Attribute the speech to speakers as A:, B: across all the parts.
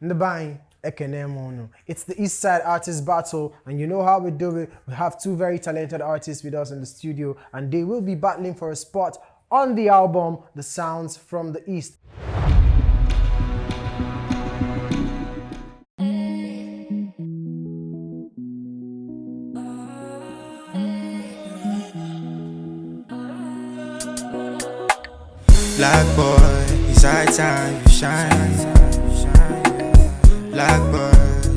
A: Ndabang Ekenemono. It's the Eastside Artist Battle, and you know how we do it. We have two very talented artists with us in the studio, and they will be battling for a spot on the album, The Sounds from the East.
B: Black boy, it's high time you shine. Black boy,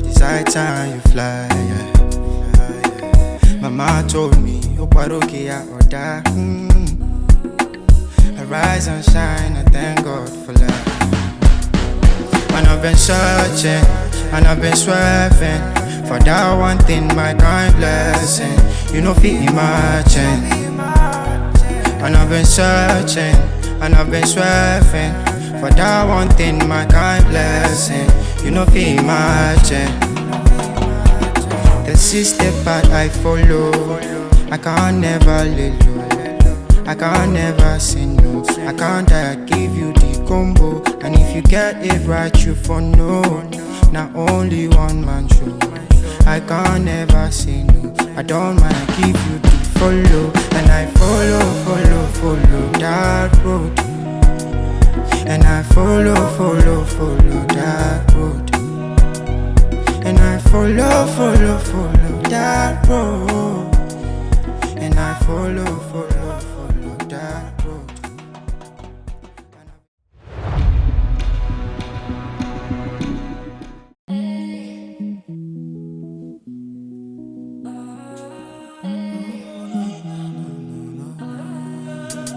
B: it's high time you fly. Mama told me, Oparokia or die. I rise and shine, I thank God for life. And I've been searching, and I've been swerving for that one thing, my kind blessing. You know, fit imagine. And I've been searching, and I've been swerving for that one thing, my kind blessing. You know, feel imagine. The sister path I follow, I can't never let go. I can't never say no. I can't die, I give you the combo. And if you get it right, you for no. Not only one man show. I can't never say no. I don't mind, I give you the follow. And I follow that road. And I follow that road. And I follow that road. And I follow that road.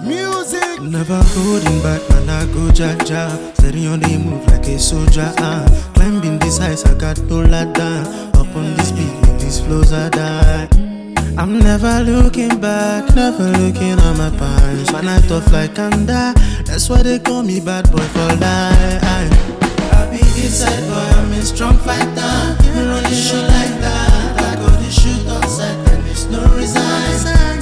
C: Music. Never holding back, man, I go jaja. Steady on the move like a soldier. Climbing this heights, I got no ladder. Up on this beat, with these flows I die. I'm never looking back, never looking at my pants. Man, I tough like Kanda. That's why they call me bad boy for life. I be inside boy, I'm a strong fighter. Me run the show like that. I go to shoot on sight, and there's no resign.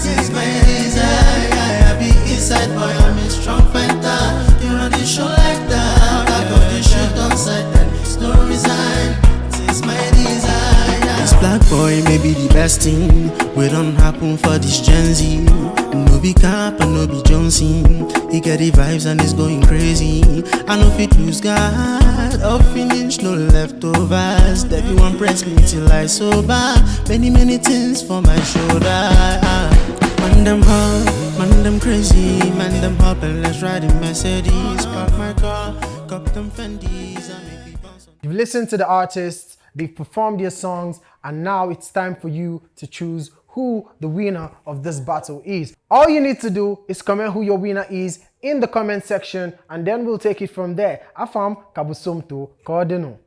C: It's my desire. I be inside boy, I'm a strong fighter. You run the show like that. I go to shoot on sight, and there's no resign. It's my desire. This black boy may be the best thing. We don't happen for this Gen Z. No be Cap and no be Joxee. He get the vibes and it's going crazy. I know if it lose God, up finish, no leftovers. Everyone press me till I sober. Many things for my shoulder. Man them hot, man them crazy, man them hop and let's ride in Mercedes. Park my car, cop them Fendis and make me bounce on.
A: You've listened to the artists, they've performed their songs, and now it's time for you to choose who the winner of this battle is. All you need to do is comment who your winner is in the comment section, and then we'll take it from there. Afam Kabusumto Kodeno.